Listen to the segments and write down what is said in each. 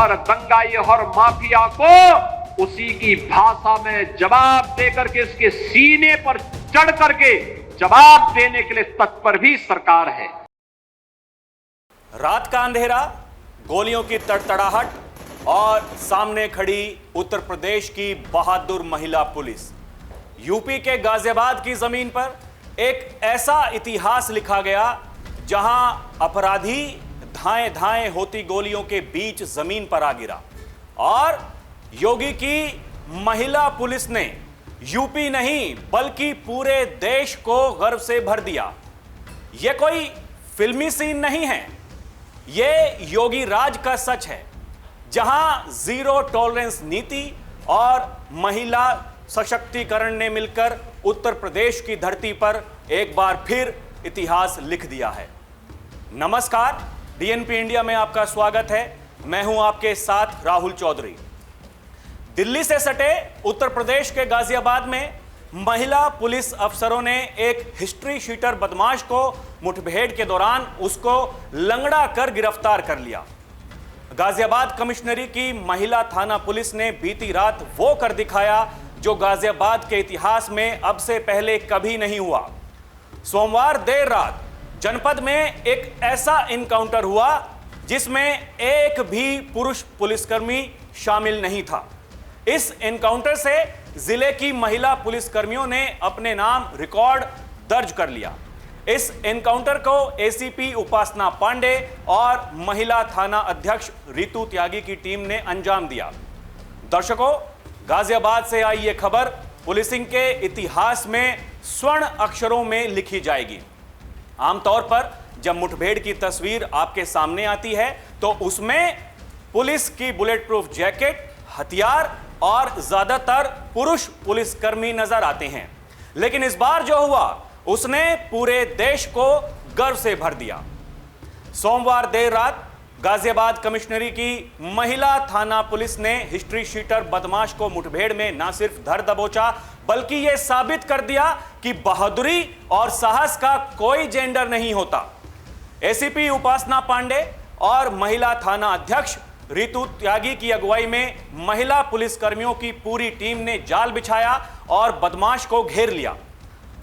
और दंगाई और माफिया को उसी की भाषा में जवाब देकर के इसके सीने पर चढ़ करके जवाब देने के लिए तत्पर भी सरकार है। रात का अंधेरा, गोलियों की तड़तड़ाहट और सामने खड़ी उत्तर प्रदेश की बहादुर महिला पुलिस। यूपी के गाजियाबाद की जमीन पर एक ऐसा इतिहास लिखा गया जहां अपराधी धाएं धाएं होती गोलियों के बीच जमीन पर आ गिरा और योगी की महिला पुलिस ने यूपी नहीं बल्कि पूरे देश को गर्व से भर दिया। यह कोई फिल्मी सीन नहीं है, यह योगी राज का सच है, जहां जीरो टॉलरेंस नीति और महिला सशक्तिकरण ने मिलकर उत्तर प्रदेश की धरती पर एक बार फिर इतिहास लिख दिया है। नमस्कार, डीएनपी इंडिया में आपका स्वागत है। मैं हूं आपके साथ राहुल चौधरी। दिल्ली से सटे उत्तर प्रदेश के गाजियाबाद में महिला पुलिस अफसरों ने एक हिस्ट्री शीटर बदमाश को मुठभेड़ के दौरान उसको लंगड़ा कर गिरफ्तार कर लिया। गाजियाबाद कमिश्नरी की महिला थाना पुलिस ने बीती रात वो कर दिखाया जो गाजियाबाद के इतिहास में अब से पहले कभी नहीं हुआ। सोमवार देर रात जनपद में एक ऐसा इनकाउंटर हुआ जिसमें एक भी पुरुष पुलिसकर्मी शामिल नहीं था। इस एनकाउंटर से जिले की महिला पुलिसकर्मियों ने अपने नाम रिकॉर्ड दर्ज कर लिया। इस एनकाउंटर को एसीपी उपासना पांडे और महिला थाना अध्यक्ष रितु त्यागी की टीम ने अंजाम दिया। दर्शकों, गाजियाबाद से आई यह खबर पुलिसिंग के इतिहास में स्वर्ण अक्षरों में लिखी जाएगी। आमतौर पर जब मुठभेड़ की तस्वीर आपके सामने आती है तो उसमें पुलिस की बुलेट प्रूफ जैकेट, हथियार और ज्यादातर पुरुष पुलिसकर्मी नजर आते हैं, लेकिन इस बार जो हुआ उसने पूरे देश को गर्व से भर दिया। सोमवार देर रात गाजियाबाद कमिश्नरी की महिला थाना पुलिस ने हिस्ट्री शीटर बदमाश को मुठभेड़ में न सिर्फ धर दबोचा बल्कि यह साबित कर दिया कि बहादुरी और साहस का कोई जेंडर नहीं होता। एसीपी उपासना पांडे और महिला थाना अध्यक्ष रितु त्यागी की अगुवाई में महिला पुलिसकर्मियों की पूरी टीम ने जाल बिछाया और बदमाश को घेर लिया।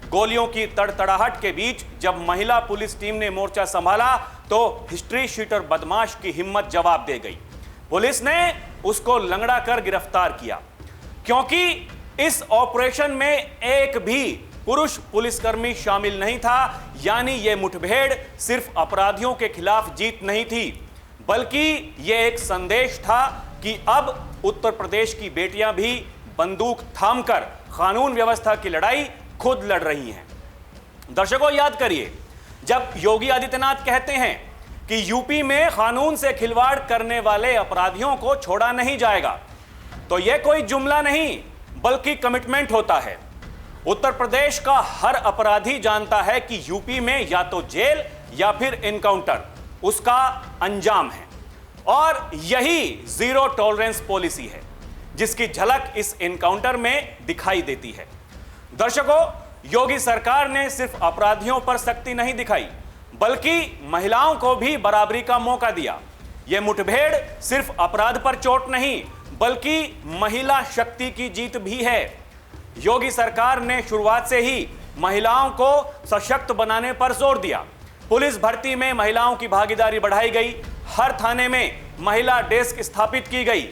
गोलियों की तड़तड़ाहट के बीच जब महिला पुलिस टीम ने मोर्चा संभाला तो हिस्ट्री शीटर बदमाश की हिम्मत जवाब दे गई। पुलिस ने उसको लंगड़ा कर गिरफ्तार किया क्योंकि इस ऑपरेशन में एक भी पुरुष पुलिसकर्मी शामिल नहीं था। यानी यह मुठभेड़ सिर्फ अपराधियों के खिलाफ जीत नहीं थी बल्कि यह एक संदेश था कि अब उत्तर प्रदेश की बेटियां भी बंदूक थामकर कानून व्यवस्था की लड़ाई खुद लड़ रही हैं। दर्शकों, याद करिए, जब योगी आदित्यनाथ कहते हैं कि यूपी में कानून से खिलवाड़ करने वाले अपराधियों को छोड़ा नहीं जाएगा, तो यह कोई जुमला नहीं बल्कि कमिटमेंट होता है। उत्तर प्रदेश का हर अपराधी जानता है कि यूपी में या तो जेल या फिर एनकाउंटर उसका अंजाम है और यही जीरो टॉलरेंस पॉलिसी है जिसकी झलक इस एनकाउंटर में दिखाई देती है। दर्शकों, योगी सरकार ने सिर्फ अपराधियों पर सख्ती नहीं दिखाई बल्कि महिलाओं को भी बराबरी का मौका दिया। यह मुठभेड़ सिर्फ अपराध पर चोट नहीं बल्कि महिला शक्ति की जीत भी है। योगी सरकार ने शुरुआत से ही महिलाओं को सशक्त बनाने पर जोर दिया। पुलिस भर्ती में महिलाओं की भागीदारी बढ़ाई गई, हर थाने में महिला डेस्क स्थापित की गई,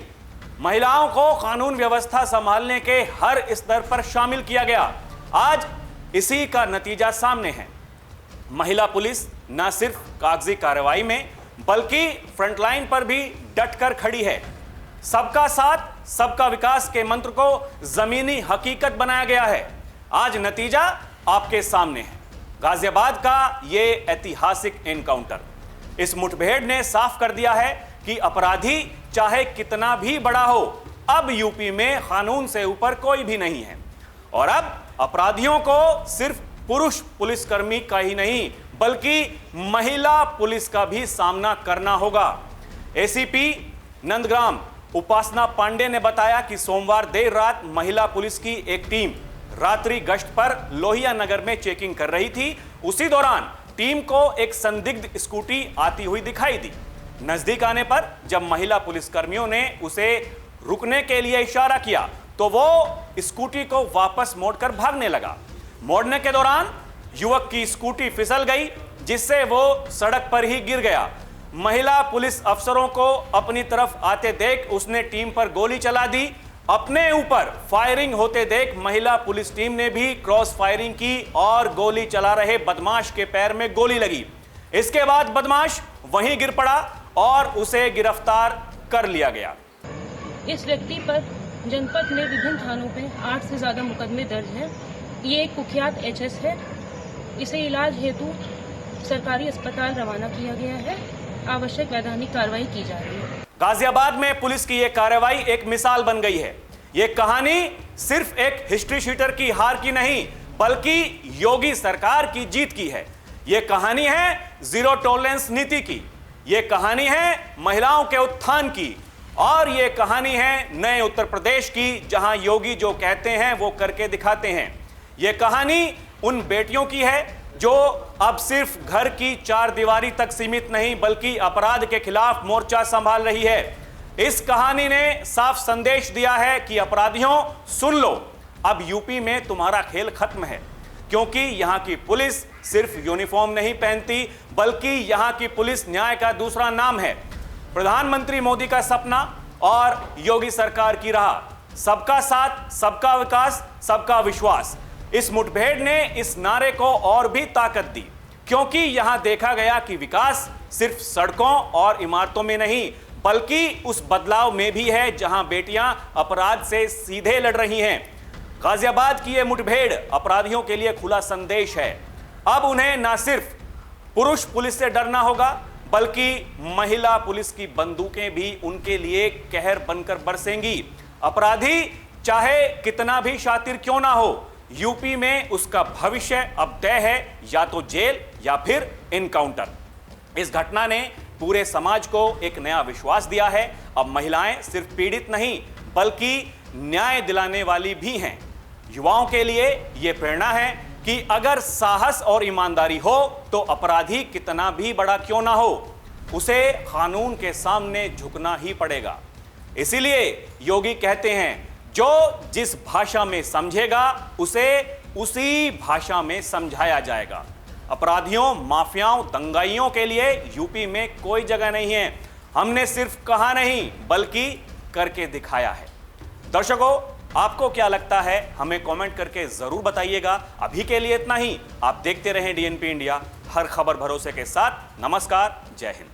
महिलाओं को कानून व्यवस्था संभालने के हर स्तर पर शामिल किया गया। आज इसी का नतीजा सामने है। महिला पुलिस न सिर्फ कागजी कार्रवाई में बल्कि फ्रंटलाइन पर भी डटकर खड़ी है। सबका साथ सबका विकास के मंत्र को जमीनी हकीकत बनाया गया है। आज नतीजा आपके सामने है। गाजियाबाद का यह ऐतिहासिक एनकाउंटर, इस मुठभेड़ ने साफ कर दिया है कि अपराधी चाहे कितना भी बड़ा हो, अब यूपी में कानून से ऊपर कोई भी नहीं है और अब अपराधियों को सिर्फ पुरुष पुलिसकर्मी का ही नहीं बल्कि महिला पुलिस का भी सामना करना होगा। एसीपी नंदग्राम उपासना पांडे ने बताया कि सोमवार देर रात महिला पुलिस की एक टीम रात्रि गश्त पर लोहिया नगर में चेकिंग कर रही थी। उसी दौरान टीम को एक संदिग्ध स्कूटी आती हुई दिखाई दी। नजदीक आने पर जब महिला पुलिसकर्मियों ने उसे रुकने के लिए इशारा किया तो वो स्कूटी को वापस मोड़कर भागने लगा। मोड़ने के दौरान युवक की स्कूटी फिसल गई, जिससे वो सड़क पर ही गिर गया। महिला पुलिस अफसरों को अपनी तरफ आते देख उसने टीम पर गोली चला दी। अपने ऊपर फायरिंग होते देख महिला पुलिस टीम ने भी क्रॉस फायरिंग की और गोली चला रहे बदमाश के पैर में गोली लगी। इसके बाद बदमाश वहीं गिर पड़ा और उसे गिरफ्तार कर लिया गया। इस व्यक्ति पर जनपद में विभिन्न थानों पे 8 से ज्यादा मुकदमे दर्ज हैं। ये एक कुख्यात एचएस है। इसे इलाज हेतु सरकारी अस्पताल रवाना किया गया है। आवश्यक वैधानिक कार्रवाई की जा रही है। गाजियाबाद में पुलिस की यह कार्रवाई एक मिसाल बन गई है। यह कहानी सिर्फ एक हिस्ट्री शीटर की हार की नहीं, बल्कि योगी सरकार की जीत की है। यह कहानी है जीरो टॉलरेंस नीति की। यह कहानी है महिलाओं के उत्थान की। और यह कहानी है नए उत्तर प्रदेश की, जहां योगी जो कहते हैं वो करके दिखाते हैं। यह कहानी उन बेटियों की है जो अब सिर्फ घर की चार दीवारी तक सीमित नहीं, बल्कि अपराध के खिलाफ मोर्चा संभाल रही है। इस कहानी ने साफ संदेश दिया है कि अपराधियों सुन लो, अब यूपी में तुम्हारा खेल खत्म है। क्योंकि यहां की पुलिस सिर्फ यूनिफॉर्म नहीं पहनती, बल्कि यहां की पुलिस न्याय का दूसरा नाम है। प्रधानमंत्री मोदी का सपना और योगी सरकार की राह, सबका साथ, सबका विकास, सबका विश्वास। इस मुठभेड़ ने इस नारे को और भी ताकत दी, क्योंकि यहां देखा गया कि विकास सिर्फ सड़कों और इमारतों में नहीं, बल्कि उस बदलाव में भी है जहां बेटियां अपराध से सीधे लड़ रही हैं। गाजियाबाद की यह मुठभेड़ अपराधियों के लिए खुला संदेश है। अब उन्हें न सिर्फ पुरुष पुलिस से डरना होगा, बल्कि महिला पुलिस की बंदूकें भी उनके लिए कहर बनकर बरसेंगी। अपराधी चाहे कितना भी शातिर क्यों ना हो, यूपी में उसका भविष्य अब तय है, या तो जेल या फिर इनकाउंटर। इस घटना ने पूरे समाज को एक नया विश्वास दिया है। अब महिलाएं सिर्फ पीड़ित नहीं, बल्कि न्याय दिलाने वाली भी हैं। युवाओं के लिए यह प्रेरणा है कि अगर साहस और ईमानदारी हो तो अपराधी कितना भी बड़ा क्यों ना हो, उसे कानून के सामने झुकना ही पड़ेगा। इसीलिए योगी कहते हैं, जो जिस भाषा में समझेगा उसे उसी भाषा में समझाया जाएगा। अपराधियों, माफियाओं, दंगाइयों के लिए यूपी में कोई जगह नहीं है। हमने सिर्फ कहा नहीं, बल्कि करके दिखाया है। दर्शकों, आपको क्या लगता है, हमें कमेंट करके जरूर बताइएगा। अभी के लिए इतना ही। आप देखते रहें डीएनपी इंडिया, हर खबर भरोसे के साथ। नमस्कार, जय हिंद।